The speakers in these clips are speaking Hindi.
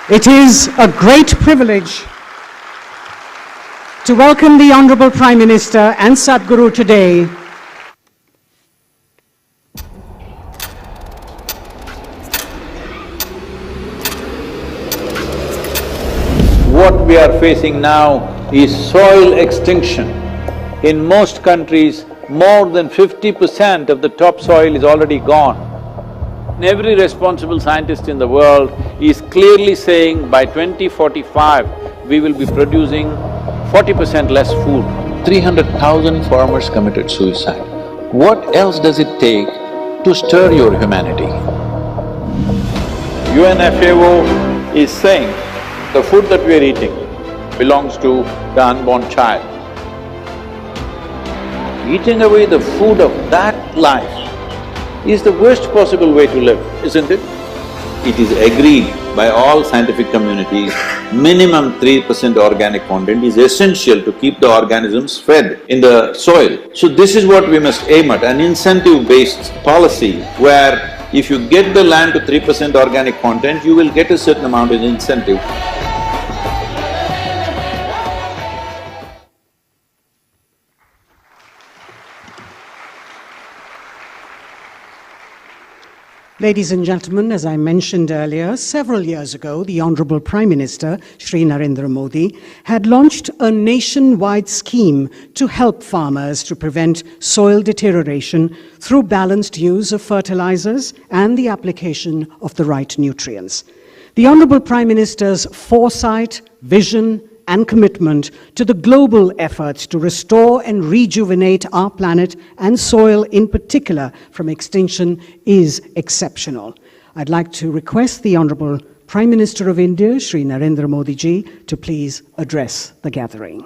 It is a great privilege to welcome the Honorable Prime Minister and Sadhguru today. What we are facing now is soil extinction. In most countries, more than 50% of the topsoil is already gone. Every responsible scientist in the world is clearly saying by 2045, we will be producing 40% less food. 300,000 farmers committed suicide. What else does it take to stir your humanity? UNFAO is saying the food that we are eating belongs to the unborn child. Eating away the food of that life is the worst possible way to live, isn't it? It is agreed by all scientific communities, minimum 3% organic content is essential to keep the organisms fed in the soil. So this is what we must aim at, an incentive-based policy where if you get the land to 3% organic content, you will get a certain amount of incentive. Ladies and gentlemen, as I mentioned earlier, several years ago, the Honorable Prime Minister, Shri Narendra Modi, had launched a nationwide scheme to help farmers to prevent soil deterioration through balanced use of fertilizers and the application of the right nutrients. The Honorable Prime Minister's foresight, vision, and commitment to the global efforts to restore and rejuvenate our planet and soil in particular from extinction is exceptional. I'd like to request the Honorable Prime Minister of India, Shri Narendra Modi ji, to please address the gathering.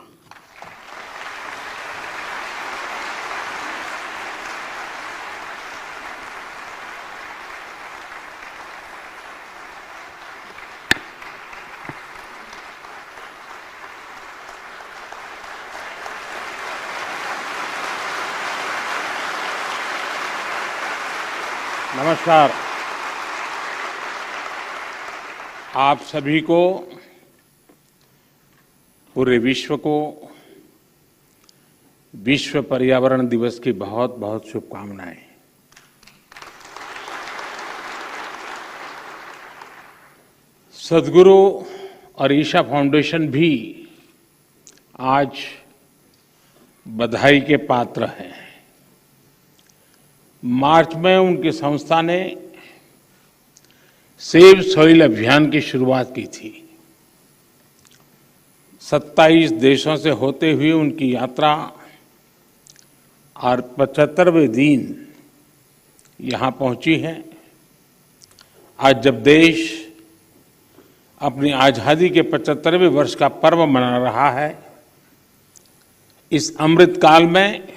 नमस्कार। आप सभी को, पूरे विश्व को विश्व पर्यावरण दिवस की बहुत बहुत शुभकामनाएं। सद्गुरु और ईशा फाउंडेशन भी आज बधाई के पात्र हैं। मार्च में उनकी संस्था ने सेव सॉइल अभियान की शुरुआत की थी। 27 देशों से होते हुए उनकी यात्रा और 75वें दिन यहाँ पहुंची है। आज जब देश अपनी आजादी के 75वें वर्ष का पर्व मना रहा है, इस अमृत काल में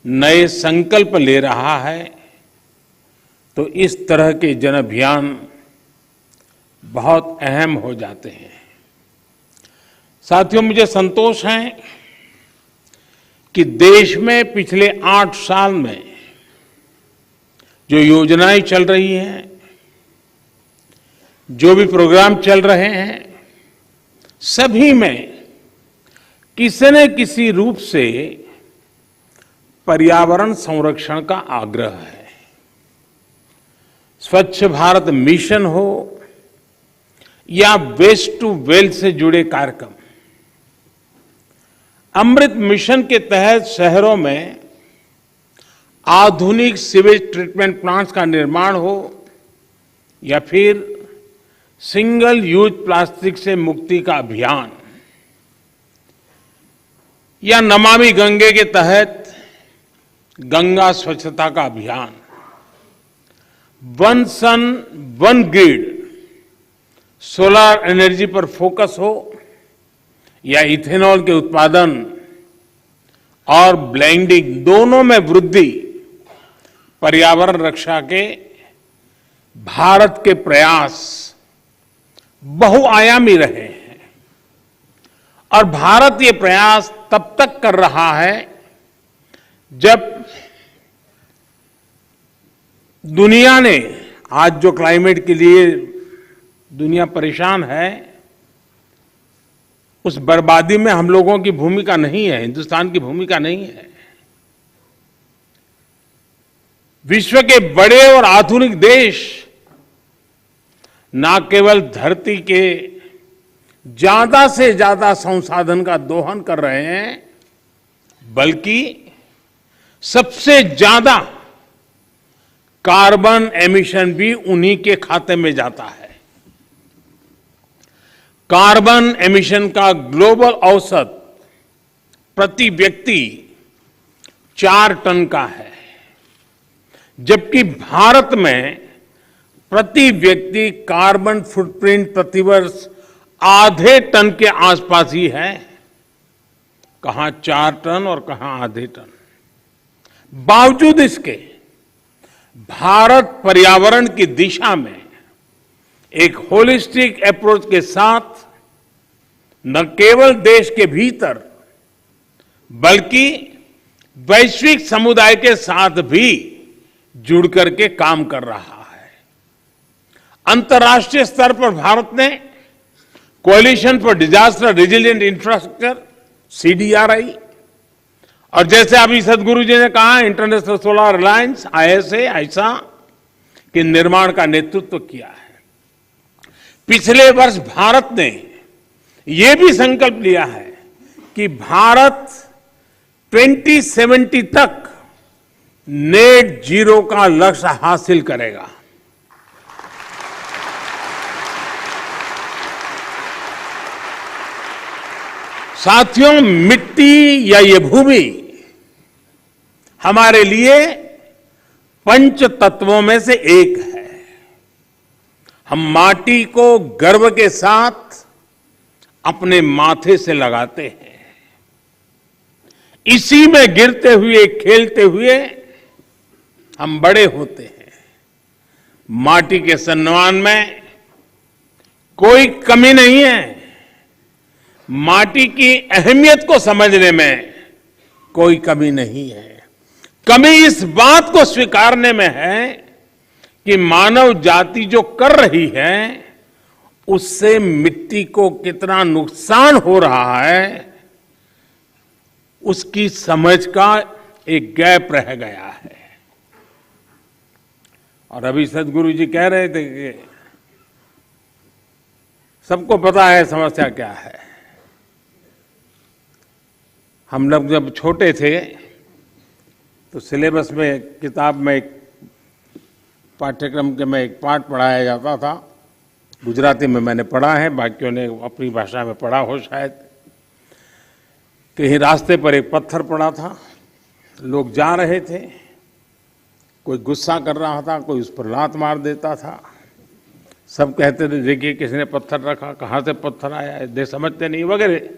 नए संकल्प ले रहा है, तो इस तरह के जन अभियान बहुत अहम हो जाते हैं। साथियों, मुझे संतोष है कि देश में पिछले 8 साल में जो योजनाएं चल रही हैं, जो भी प्रोग्राम चल रहे हैं, सभी में किसी न किसी रूप से पर्यावरण संरक्षण का आग्रह है। स्वच्छ भारत मिशन हो या वेस्ट टू वेल्थ से जुड़े कार्यक्रम, अमृत मिशन के तहत शहरों में आधुनिक सीवेज ट्रीटमेंट प्लांट्स का निर्माण हो या फिर सिंगल यूज प्लास्टिक से मुक्ति का अभियान, या नमामि गंगे के तहत गंगा स्वच्छता का अभियान, one sun one grid solar energy पर फोकस हो या इथेनॉल के उत्पादन और ब्लेंडिंग, दोनों में वृद्धि, पर्यावरण रक्षा के भारत के प्रयास बहुआयामी रहे हैं। और भारत ये प्रयास तब तक कर रहा है जब दुनिया ने आज जो क्लाइमेट के लिए दुनिया परेशान है, उस बर्बादी में हम लोगों की भूमिका नहीं है, हिंदुस्तान की भूमिका नहीं है। विश्व के बड़े और आधुनिक देश न केवल धरती के ज्यादा से ज्यादा संसाधन का दोहन कर रहे हैं, बल्कि सबसे ज्यादा कार्बन एमिशन भी उन्हीं के खाते में जाता है। कार्बन एमिशन का ग्लोबल औसत प्रति व्यक्ति 4 टन का है, जबकि भारत में प्रति व्यक्ति कार्बन फुटप्रिंट प्रतिवर्ष आधे टन के आसपास ही है। कहां 4 टन और कहां आधे टन। बावजूद इसके भारत पर्यावरण की दिशा में एक होलिस्टिक अप्रोच के साथ न केवल देश के भीतर बल्कि वैश्विक समुदाय के साथ भी जुड़ करके काम कर रहा है। अंतर्राष्ट्रीय स्तर पर भारत ने coalition for disaster resilient infrastructure CDRI और जैसे अभी सदगुरु जी ने कहा इंटरनेशनल सोलर अलायंस ISA के निर्माण का नेतृत्व किया है। पिछले वर्ष भारत ने यह भी संकल्प लिया है कि भारत 2070 तक नेट जीरो का लक्ष्य हासिल करेगा। साथियों, मिट्टी या ये भूमि हमारे लिए पंच तत्वों में से एक है। हम माटी को गर्व के साथ अपने माथे से लगाते हैं। इसी में गिरते हुए खेलते हुए हम बड़े होते हैं। माटी के सम्मान में कोई कमी नहीं है। माटी की अहमियत को समझने में कोई कमी नहीं है। कमी इस बात को स्वीकारने में है कि मानव जाति जो कर रही है उससे मिट्टी को कितना नुकसान हो रहा है, उसकी समझ का एक गैप रह गया है। और अभी सदगुरु जी कह रहे थे कि सबको पता है समस्या क्या है। हम लोग जब छोटे थे तो सिलेबस में किताब में एक पाठ्यक्रम के में एक पाठ पढ़ाया जाता था। गुजराती में मैंने पढ़ा है, बाकियों ने अपनी भाषा में पढ़ा हो शायद। कहीं रास्ते पर एक पत्थर पड़ा था, लोग जा रहे थे, कोई गुस्सा कर रहा था, कोई उस पर लात मार देता था। सब कहते थे देखिए किसने पत्थर रखा, कहाँ से पत्थर आया, देख समझते नहीं वगैरह।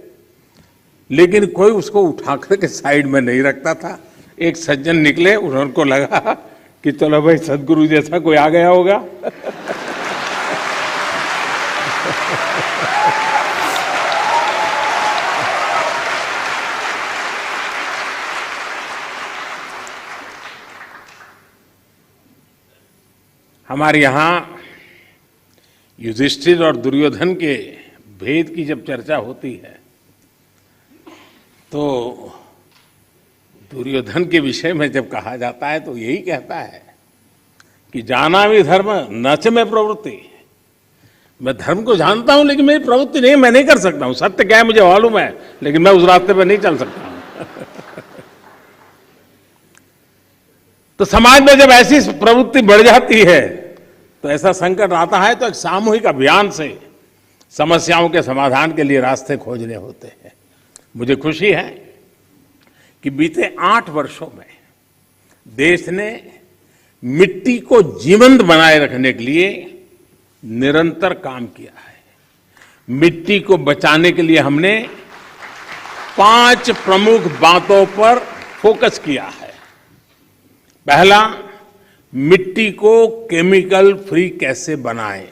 लेकिन कोई उसको उठा करके साइड में नहीं रखता था। एक सज्जन निकले, उनको लगा कि चलो भाई सदगुरु जैसा कोई आ गया होगा। हमारे यहाँ युधिष्ठिर और दुर्योधन के भेद की जब चर्चा होती है तो दुर्योधन के विषय में जब कहा जाता है तो यही कहता है कि जाना भी धर्म न च में प्रवृत्ति। मैं धर्म को जानता हूं लेकिन मेरी प्रवृत्ति नहीं, मैं नहीं कर सकता हूं। सत्य क्या है मुझे मालूम है, लेकिन मैं उस रास्ते पर नहीं चल सकता हूं। तो समाज में जब ऐसी प्रवृत्ति बढ़ जाती है तो ऐसा संकट आता है तो एक सामूहिक अभियान से समस्याओं के समाधान के लिए रास्ते खोजने होते हैं। मुझे खुशी है कि बीते 8 वर्षों में देश ने मिट्टी को जीवंत बनाए रखने के लिए निरंतर काम किया है। मिट्टी को बचाने के लिए हमने 5 प्रमुख बातों पर फोकस किया है। पहला, मिट्टी को केमिकल फ्री कैसे बनाएं।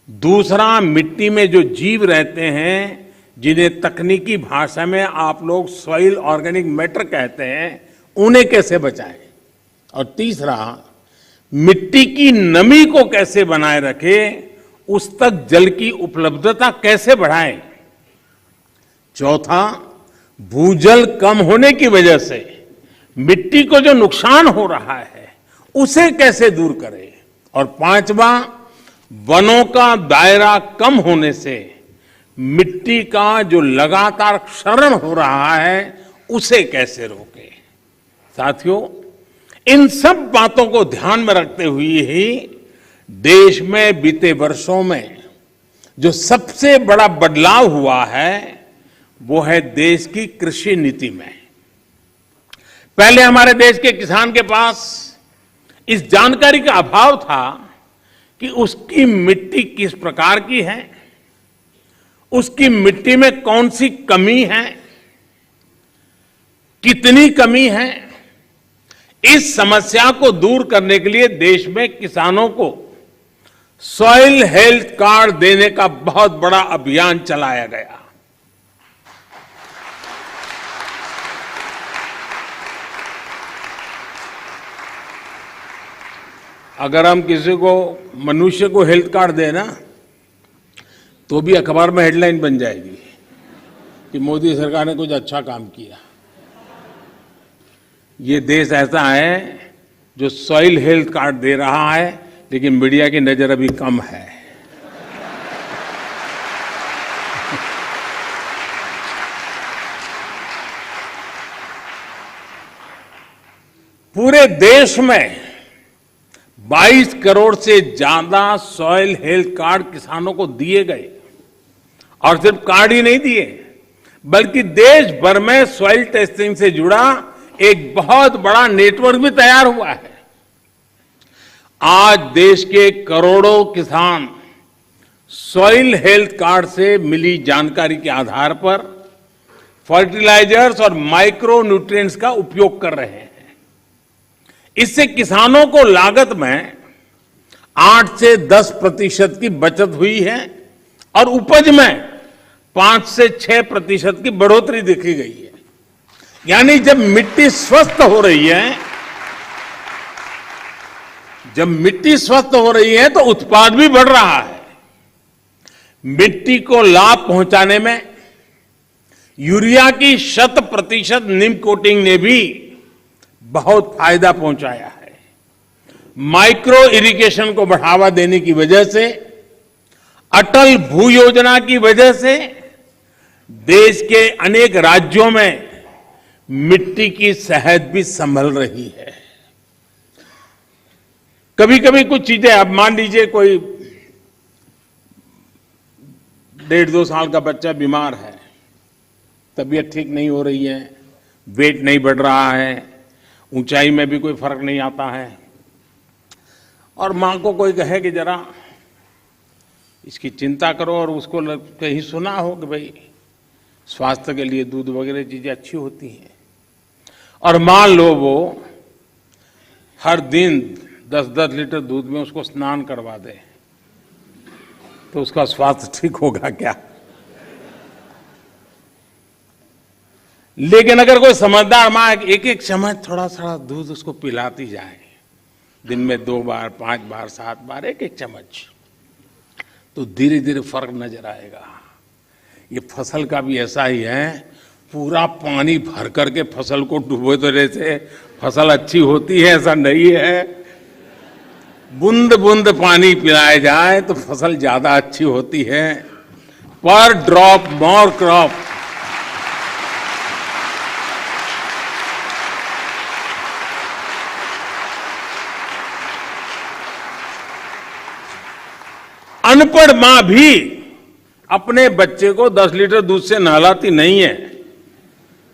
दूसरा, मिट्टी में जो जीव रहते हैं जिन्हें तकनीकी भाषा में आप लोग सॉइल ऑर्गेनिक मैटर कहते हैं, उन्हें कैसे बचाएं। और तीसरा, मिट्टी की नमी को कैसे बनाए रखे, उस तक जल की उपलब्धता कैसे बढ़ाएं। चौथा, भूजल कम होने की वजह से मिट्टी को जो नुकसान हो रहा है उसे कैसे दूर करें। और पांचवा, वनों का दायरा कम होने से मिट्टी का जो लगातार क्षरण हो रहा है उसे कैसे रोकें। साथियों, इन सब बातों को ध्यान में रखते हुए ही देश में बीते वर्षों में जो सबसे बड़ा बदलाव हुआ है वो है देश की कृषि नीति में। पहले हमारे देश के किसान के पास इस जानकारी का अभाव था कि उसकी मिट्टी किस प्रकार की है, उसकी मिट्टी में कौन सी कमी है, कितनी कमी है। इस समस्या को दूर करने के लिए देश में किसानों को सॉइल हेल्थ कार्ड देने का बहुत बड़ा अभियान चलाया गया। अगर हम किसी को मनुष्य को हेल्थ कार्ड दें ना, तो भी अखबार में हेडलाइन बन जाएगी कि मोदी सरकार ने कुछ अच्छा काम किया। ये देश ऐसा है जो सॉइल हेल्थ कार्ड दे रहा है, लेकिन मीडिया की नजर अभी कम है। पूरे देश में 22 करोड़ से ज्यादा सॉइल हेल्थ कार्ड किसानों को दिए गए। और सिर्फ कार्ड ही नहीं दिए, बल्कि देश भर में सॉइल टेस्टिंग से जुड़ा एक बहुत बड़ा नेटवर्क भी तैयार हुआ है। आज देश के करोड़ों किसान सॉइल हेल्थ कार्ड से मिली जानकारी के आधार पर फर्टिलाइजर्स और माइक्रो न्यूट्रिएंट्स का उपयोग कर रहे हैं। इससे किसानों को लागत में 8 से 10% की बचत हुई है और उपज में 5 से 6% की बढ़ोतरी देखी गई है। यानी जब मिट्टी स्वस्थ हो रही है, तो उत्पाद भी बढ़ रहा है। मिट्टी को लाभ पहुंचाने में यूरिया की 100% नीम कोटिंग ने भी बहुत फायदा पहुंचाया है। माइक्रो इरिगेशन को बढ़ावा देने की वजह से, अटल भू योजना की वजह से देश के अनेक राज्यों में मिट्टी की सेहत भी संभल रही है। कभी कभी कुछ चीजें, अब मान लीजिए कोई 1.5-2 साल का बच्चा बीमार है, तबीयत ठीक नहीं हो रही है, वेट नहीं बढ़ रहा है, ऊंचाई में भी कोई फर्क नहीं आता है, और मां को कोई कहे कि जरा इसकी चिंता करो, और उसको कहीं सुना हो कि भाई स्वास्थ्य के लिए दूध वगैरह चीजें अच्छी होती हैं, और मान लो वो हर दिन 10-10 लीटर दूध में उसको स्नान करवा दे, तो उसका स्वास्थ्य ठीक होगा क्या? लेकिन अगर कोई समझदार मां एक चम्मच थोड़ा सा दूध उसको पिलाती जाए, दिन में 2 बार, 5 बार, 7 बार, एक चम्मच, तो धीरे धीरे फर्क नजर आएगा। ये फसल का भी ऐसा ही है, पूरा पानी भर करके फसल को डुबो तो जैसे फसल अच्छी होती है, ऐसा नहीं है। बूंद बूंद पानी पिलाया जाए तो फसल ज्यादा अच्छी होती है। पर ड्रॉप मोर क्रॉप। अनपढ़ मां भी अपने बच्चे को 10 लीटर दूध से नहलाती नहीं है,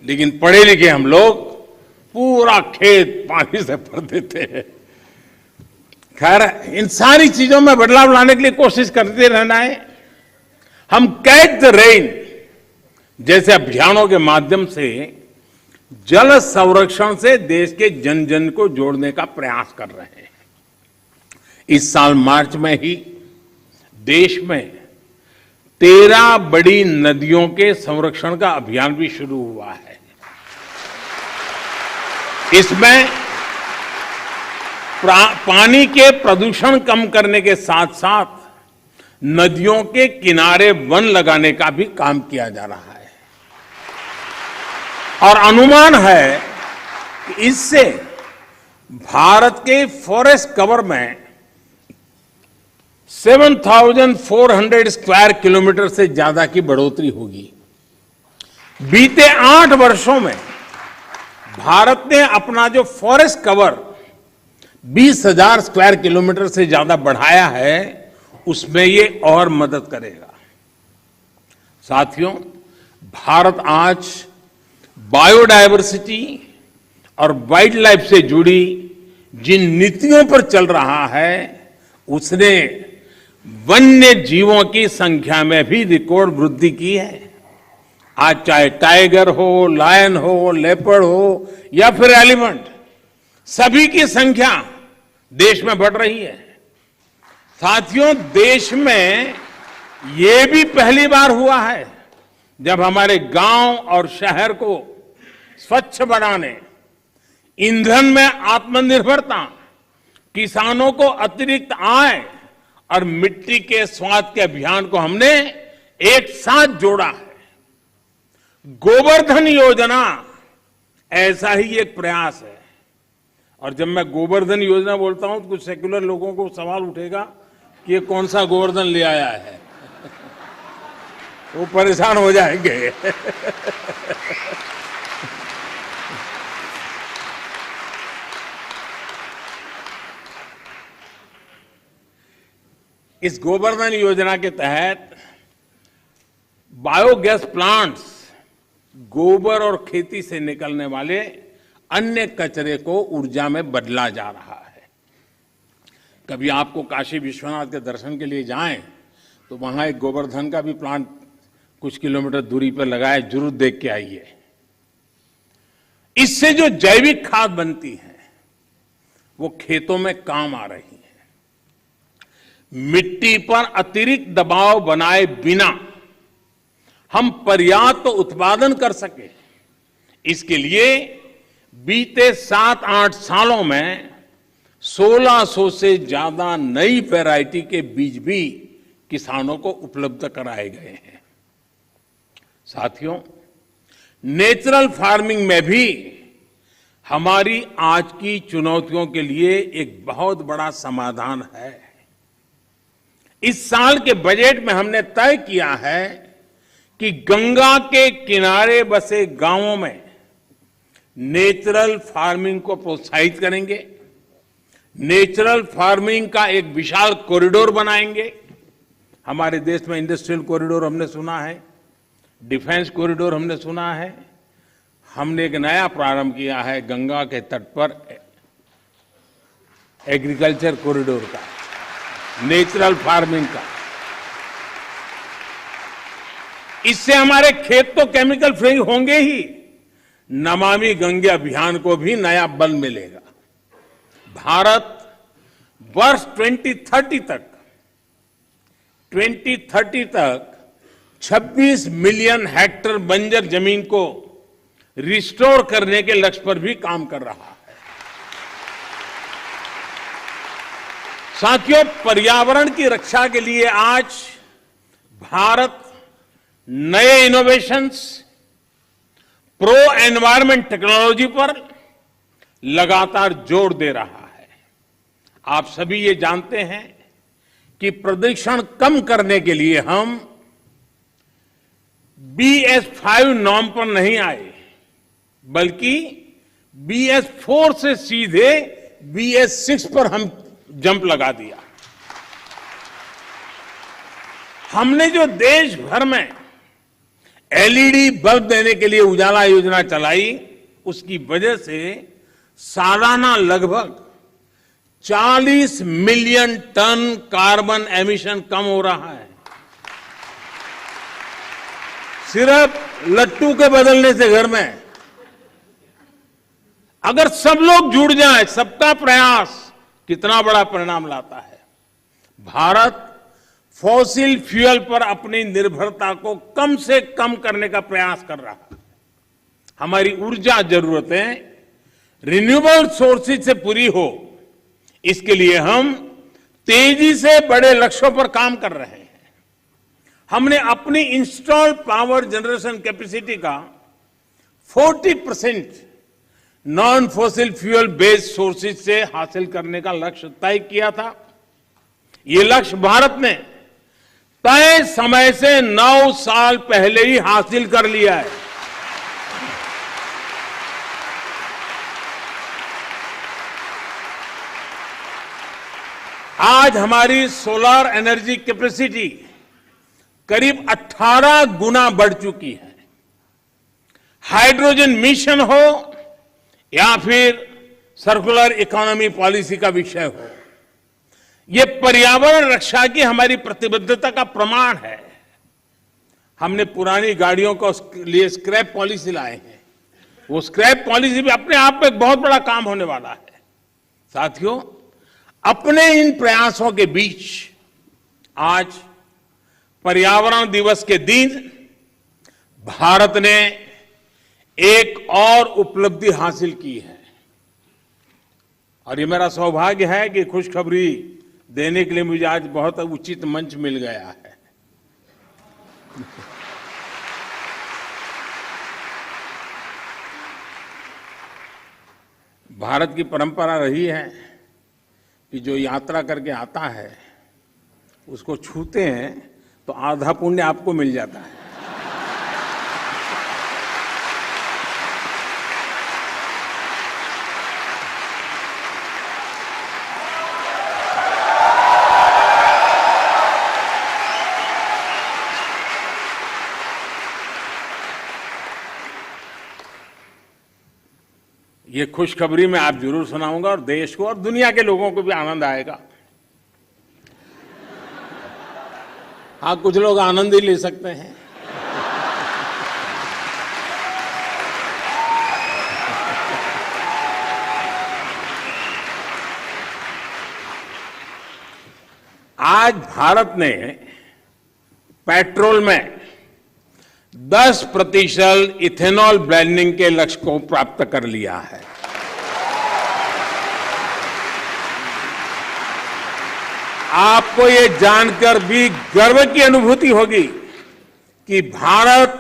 लेकिन पढ़े लिखे हम लोग पूरा खेत पानी से भर देते हैं। खैर, इन सारी चीजों में बदलाव लाने के लिए कोशिश करते रहना है। हम कैच द रेन जैसे अभियानों के माध्यम से जल संरक्षण से देश के जन जन को जोड़ने का प्रयास कर रहे हैं। इस साल मार्च में ही देश में 13 बड़ी नदियों के संरक्षण का अभियान भी शुरू हुआ है। इसमें पानी के प्रदूषण कम करने के साथ साथ नदियों के किनारे वन लगाने का भी काम किया जा रहा है और अनुमान है कि इससे भारत के फॉरेस्ट कवर में 7,400 स्क्वायर किलोमीटर से ज्यादा की बढ़ोतरी होगी। बीते 8 वर्षों में भारत ने अपना जो फॉरेस्ट कवर 20,000 स्क्वायर किलोमीटर से ज्यादा बढ़ाया है, उसमें ये और मदद करेगा। साथियों, भारत आज बायोडायवर्सिटी और वाइल्ड लाइफ से जुड़ी जिन नीतियों पर चल रहा है, उसने वन्य जीवों की संख्या में भी रिकॉर्ड वृद्धि की है। आज चाहे टाइगर हो, लायन हो, लेपर्ड हो या फिर एलिफेंट, सभी की संख्या देश में बढ़ रही है। साथियों, देश में ये भी पहली बार हुआ है जब हमारे गांव और शहर को स्वच्छ बनाने, ईंधन में आत्मनिर्भरता, किसानों को अतिरिक्त आय और मिट्टी के स्वाद के अभियान को हमने एक साथ जोड़ा है। गोवर्धन योजना ऐसा ही एक प्रयास है। और जब मैं गोवर्धन योजना बोलता हूं तो कुछ सेक्युलर लोगों को सवाल उठेगा कि ये कौन सा गोवर्धन ले आया है। वो परेशान हो जाएंगे। इस गोवर्धन योजना के तहत बायोगैस प्लांट्स गोबर और खेती से निकलने वाले अन्य कचरे को ऊर्जा में बदला जा रहा है। कभी आपको काशी विश्वनाथ के दर्शन के लिए जाएं तो वहां एक गोवर्धन का भी प्लांट कुछ किलोमीटर दूरी पर लगाए, जरूर देख के आइए। इससे जो जैविक खाद बनती है वो खेतों में काम आ रही है। मिट्टी पर अतिरिक्त दबाव बनाए बिना हम पर्याप्त उत्पादन कर सके, इसके लिए बीते 7-8 सालों में 1600 से ज्यादा नई वैरायटी के बीज भी किसानों को उपलब्ध कराए गए हैं। साथियों, नेचुरल फार्मिंग में भी हमारी आज की चुनौतियों के लिए एक बहुत बड़ा समाधान है। इस साल के बजट में हमने तय किया है कि गंगा के किनारे बसे गांवों में नेचुरल फार्मिंग को प्रोत्साहित करेंगे। नेचुरल फार्मिंग का एक विशाल कॉरिडोर बनाएंगे। हमारे देश में इंडस्ट्रियल कॉरिडोर हमने सुना है, डिफेंस कॉरिडोर हमने सुना है। हमने एक नया प्रारंभ किया है गंगा के तट पर एग्रीकल्चर कॉरिडोर का, नेचुरल फार्मिंग का। इससे हमारे खेत तो केमिकल फ्री होंगे ही, नमामि गंगे अभियान को भी नया बल मिलेगा। भारत वर्ष 2030 तक 26 मिलियन हेक्टेयर बंजर जमीन को रिस्टोर करने के लक्ष्य पर भी काम कर रहा है। साथियों, पर्यावरण की रक्षा के लिए आज भारत नए इनोवेशंस, प्रो एनवायरमेंट टेक्नोलॉजी पर लगातार जोर दे रहा है। आप सभी ये जानते हैं कि प्रदूषण कम करने के लिए हम BS5 नॉर्म पर नहीं आए, बल्कि BS4 से सीधे BS6 पर हम जंप लगा दिया। हमने जो देश भर में LED बल्ब देने के लिए उजाला योजना चलाई, उसकी वजह से सालाना लगभग 40 मिलियन टन कार्बन एमिशन कम हो रहा है। सिर्फ लट्टू के बदलने से घर में अगर सब लोग जुड़ जाएं, सबका प्रयास कितना बड़ा परिणाम लाता है। भारत फॉसिल फ्यूल पर अपनी निर्भरता को कम से कम करने का प्रयास कर रहा है। हमारी ऊर्जा जरूरतें रिन्यूएबल सोर्सेज से पूरी हो, इसके लिए हम तेजी से बड़े लक्ष्यों पर काम कर रहे हैं। हमने अपनी इंस्टॉल्ड पावर जनरेशन कैपेसिटी का 40% non fossil fuel based sources से हासिल करने का लक्ष्य तय किया था। ये लक्ष्य भारत ने तय समय से 9 साल पहले ही हासिल कर लिया है। आज हमारी सोलर एनर्जी कैपेसिटी करीब 18 गुना बढ़ चुकी है। हाइड्रोजन मिशन हो या फिर सर्कुलर इकोनॉमी पॉलिसी का विषय हो, ये पर्यावरण रक्षा की हमारी प्रतिबद्धता का प्रमाण है। हमने पुरानी गाड़ियों को लिए स्क्रैप पॉलिसी लाए हैं। वो स्क्रैप पॉलिसी भी अपने आप में एक बहुत बड़ा काम होने वाला है। साथियों, अपने इन प्रयासों के बीच आज पर्यावरण दिवस के दिन भारत ने एक और उपलब्धि हासिल की है और ये मेरा सौभाग्य है कि खुशखबरी देने के लिए मुझे आज बहुत उचित मंच मिल गया है। भारत की परंपरा रही है कि जो यात्रा करके आता है उसको छूते हैं तो आधा पुण्य आपको मिल जाता है। ये खुशखबरी मैं आप जरूर सुनाऊंगा और देश को और दुनिया के लोगों को भी आनंद आएगा। हाँ, कुछ लोग आनंद ही ले सकते हैं। आज भारत ने पेट्रोल में 10% इथेनॉल ब्लेंडिंग के लक्ष्य को प्राप्त कर लिया है। आपको ये जानकर भी गर्व की अनुभूति होगी कि भारत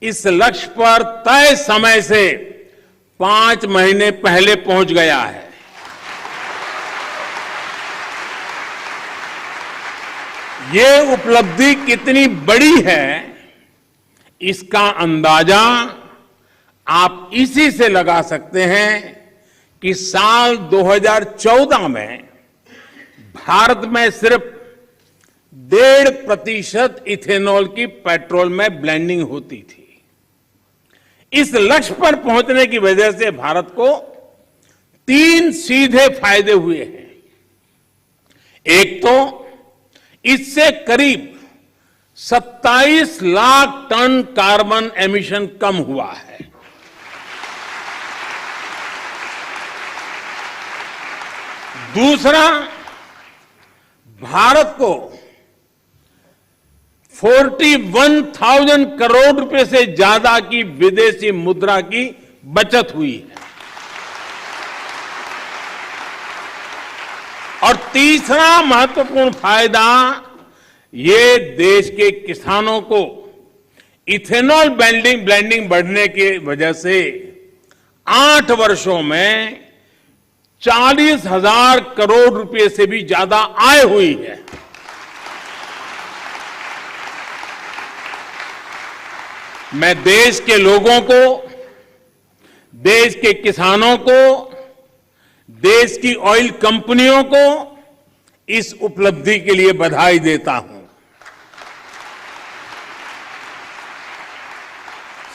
इस लक्ष्य पर तय समय से 5 महीने पहले पहुंच गया है। ये उपलब्धि कितनी बड़ी है, इसका अंदाजा आप इसी से लगा सकते हैं कि साल 2014 में भारत में सिर्फ 1.5% इथेनॉल की पेट्रोल में ब्लेंडिंग होती थी। इस लक्ष्य पर पहुंचने की वजह से भारत को 3 सीधे फायदे हुए हैं। एक तो इससे करीब 27 लाख टन कार्बन एमिशन कम हुआ है। दूसरा, भारत को 41,000 करोड़ रुपए से ज्यादा की विदेशी मुद्रा की बचत हुई है। और तीसरा महत्वपूर्ण फायदा, ये देश के किसानों को इथेनॉल ब्लेंडिंग बढ़ने की वजह से 8 वर्षों में 40,000 करोड़ रुपए से भी ज्यादा आय हुई है। मैं देश के लोगों को, देश के किसानों को, देश की ऑयल कंपनियों को इस उपलब्धि के लिए बधाई देता हूं।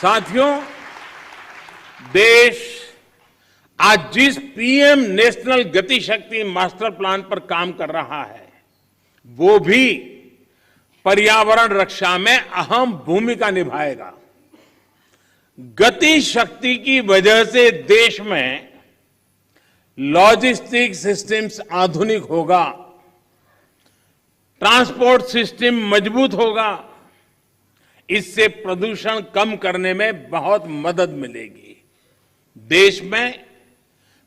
साथियों, देश आज जिस पीएम नेशनल गति शक्ति मास्टर प्लान पर काम कर रहा है, वो भी पर्यावरण रक्षा में अहम भूमिका निभाएगा। गति शक्ति की वजह से देश में लॉजिस्टिक सिस्टम्स आधुनिक होगा, ट्रांसपोर्ट सिस्टम मजबूत होगा। इससे प्रदूषण कम करने में बहुत मदद मिलेगी। देश में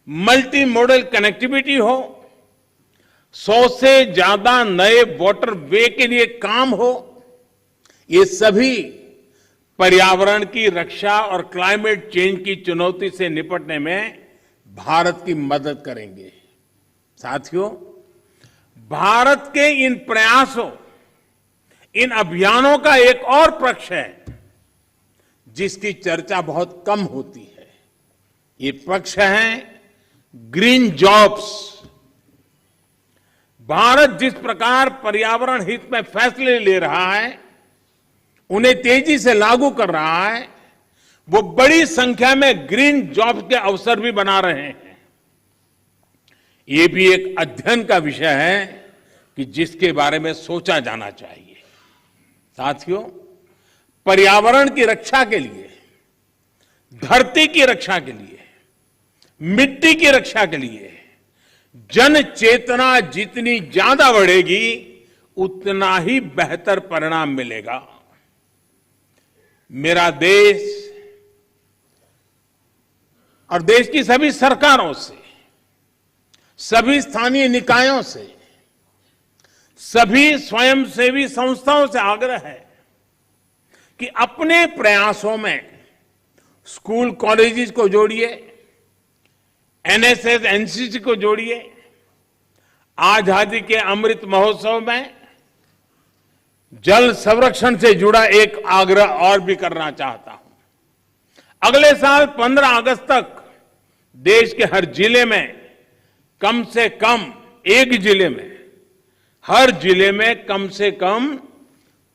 मल्टी मॉडल कनेक्टिविटी हो 100 से ज्यादा नए वाटर वे के लिए काम हो, ये सभी पर्यावरण की रक्षा और क्लाइमेट चेंज की चुनौती से निपटने में भारत की मदद करेंगे। साथियों, भारत के इन प्रयासों, इन अभियानों का एक और पक्ष है जिसकी चर्चा बहुत कम होती है। ये पक्ष है ग्रीन जॉब्स। भारत जिस प्रकार पर्यावरण हित में फैसले ले रहा है, उन्हें तेजी से लागू कर रहा है, वो बड़ी संख्या में ग्रीन जॉब्स के अवसर भी बना रहे हैं। ये भी एक अध्ययन का विषय है कि जिसके बारे में सोचा जाना चाहिए। साथियों, पर्यावरण की रक्षा के लिए, धरती की रक्षा के लिए, मिट्टी की रक्षा के लिए जन चेतना जितनी ज्यादा बढ़ेगी, उतना ही बेहतर परिणाम मिलेगा। मेरा देश और देश की सभी सरकारों से, सभी स्थानीय निकायों से, सभी स्वयंसेवी संस्थाओं से आग्रह है कि अपने प्रयासों में स्कूल कॉलेजेस को जोड़िए, एनएसएस एनसीसी को जोड़िए। आजादी के अमृत महोत्सव में जल संरक्षण से जुड़ा एक आग्रह और भी करना चाहता हूं। अगले साल 15 अगस्त तक देश के हर जिले में कम से कम एक जिले में, हर जिले में कम से कम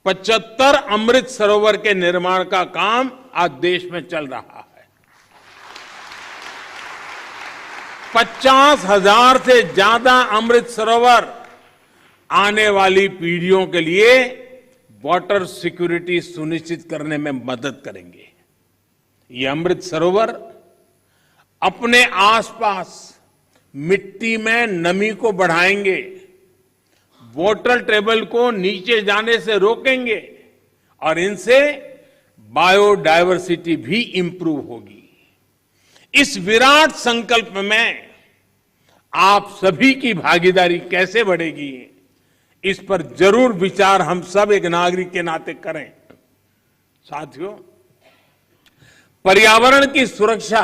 75 अमृत सरोवर के निर्माण का काम आज देश में चल रहा है। 50,000 से ज्यादा अमृत सरोवर आने वाली पीढ़ियों के लिए वाटर सिक्योरिटी सुनिश्चित करने में मदद करेंगे। ये अमृत सरोवर अपने आसपास मिट्टी में नमी को बढ़ाएंगे, वाटर टेबल को नीचे जाने से रोकेंगे और इनसे बायोडायवर्सिटी भी इंप्रूव होगी। इस विराट संकल्प में आप सभी की भागीदारी कैसे बढ़ेगी, इस पर जरूर विचार हम सब एक नागरिक के नाते करें। साथियों, पर्यावरण की सुरक्षा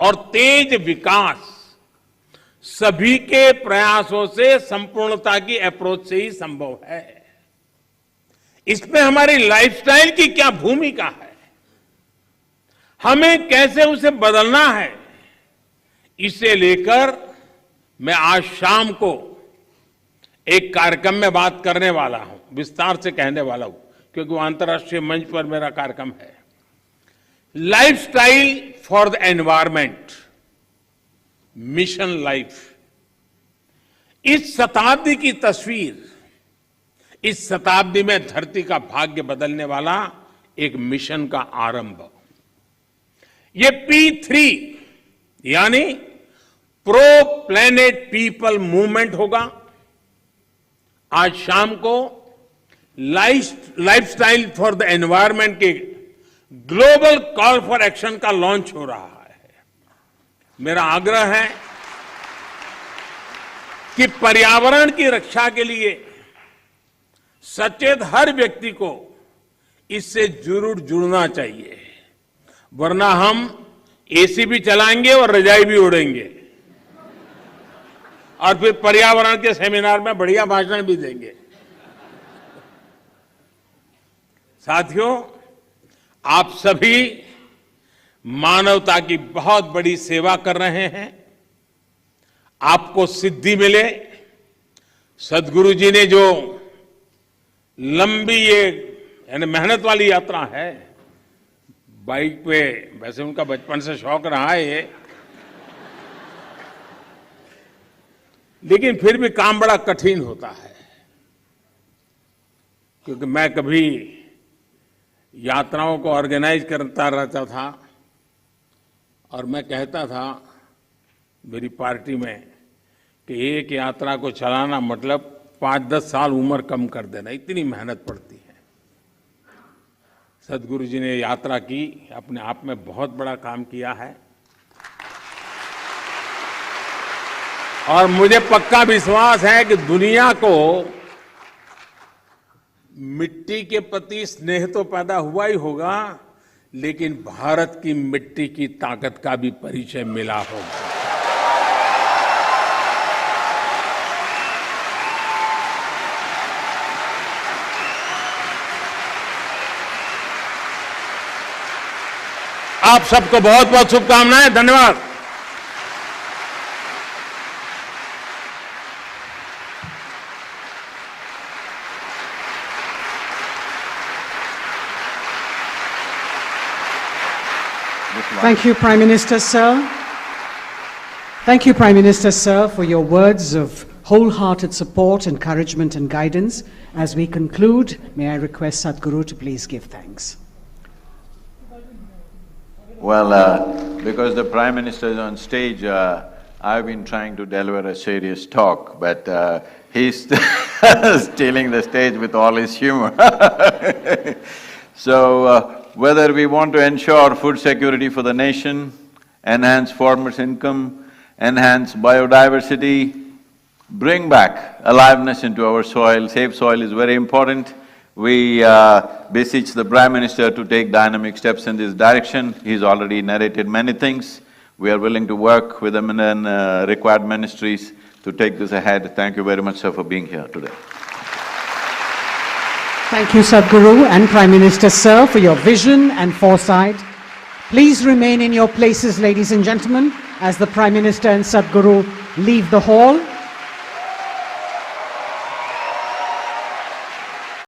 और तेज विकास सभी के प्रयासों से संपूर्णता की अप्रोच से ही संभव है। इसमें हमारी लाइफस्टाइल की क्या भूमिका है, हमें कैसे उसे बदलना है, इसे लेकर मैं आज शाम को एक कार्यक्रम में बात करने वाला हूं, विस्तार से कहने वाला हूं, क्योंकि वो अंतर्राष्ट्रीय मंच पर मेरा कार्यक्रम है। Lifestyle for the environment, mission life. इस शताब्दी की तस्वीर, इस शताब्दी में धरती का भाग्य बदलने वाला एक मिशन का आरंभ। ये P3 यानी प्रो प्लेनेट पीपल मूवमेंट होगा। आज शाम को लाइफस्टाइल फॉर द एनवायरमेंट के ग्लोबल कॉल फॉर एक्शन का लॉन्च हो रहा है। मेरा आग्रह है कि पर्यावरण की रक्षा के लिए सचेत हर व्यक्ति को इससे जरूर जुड़ना चाहिए, वरना हम एसी भी चलाएंगे और रजाई भी ओढ़ेंगे और फिर पर्यावरण के सेमिनार में बढ़िया भाषण भी देंगे। साथियों, आप सभी मानवता की बहुत बड़ी सेवा कर रहे हैं। आपको सिद्धि मिले। सदगुरु जी ने जो लंबी ये यानी मेहनत वाली यात्रा है, बाइक पे, वैसे उनका बचपन से शौक रहा है ये, लेकिन फिर भी काम बड़ा कठिन होता है। क्योंकि मैं कभी यात्राओं को ऑर्गेनाइज करता रहता था और मैं कहता था मेरी पार्टी में कि एक यात्रा को चलाना मतलब 5-10 साल उम्र कम कर देना, इतनी मेहनत पड़ती है। सदगुरु जी ने यात्रा की, अपने आप में बहुत बड़ा काम किया है। और मुझे पक्का विश्वास है कि दुनिया को मिट्टी के प्रति स्नेह तो पैदा हुआ ही होगा, लेकिन भारत की मिट्टी की ताकत का भी परिचय मिला होगा। आप सबको बहुत बहुत शुभकामनाएं। धन्यवाद। Thank you, Prime Minister, sir. Thank you, Prime Minister, sir, for your words of wholehearted support, encouragement and guidance. As we conclude, may I request Sadhguru to please give thanks. Well, because the Prime Minister is on stage, I've been trying to deliver a serious talk, but he's stealing the stage with all his humor. So, whether we want to ensure food security for the nation, enhance farmers' income, enhance biodiversity, bring back aliveness into our soil, safe soil is very important. We beseech the Prime Minister to take dynamic steps in this direction. He's already narrated many things. We are willing to work with the required ministries to take this ahead. Thank you very much, sir, for being here today. Thank you, Sadhguru and Prime Minister, sir, for your vision and foresight. Please remain in your places, ladies and gentlemen, as the Prime Minister and Sadhguru leave the hall.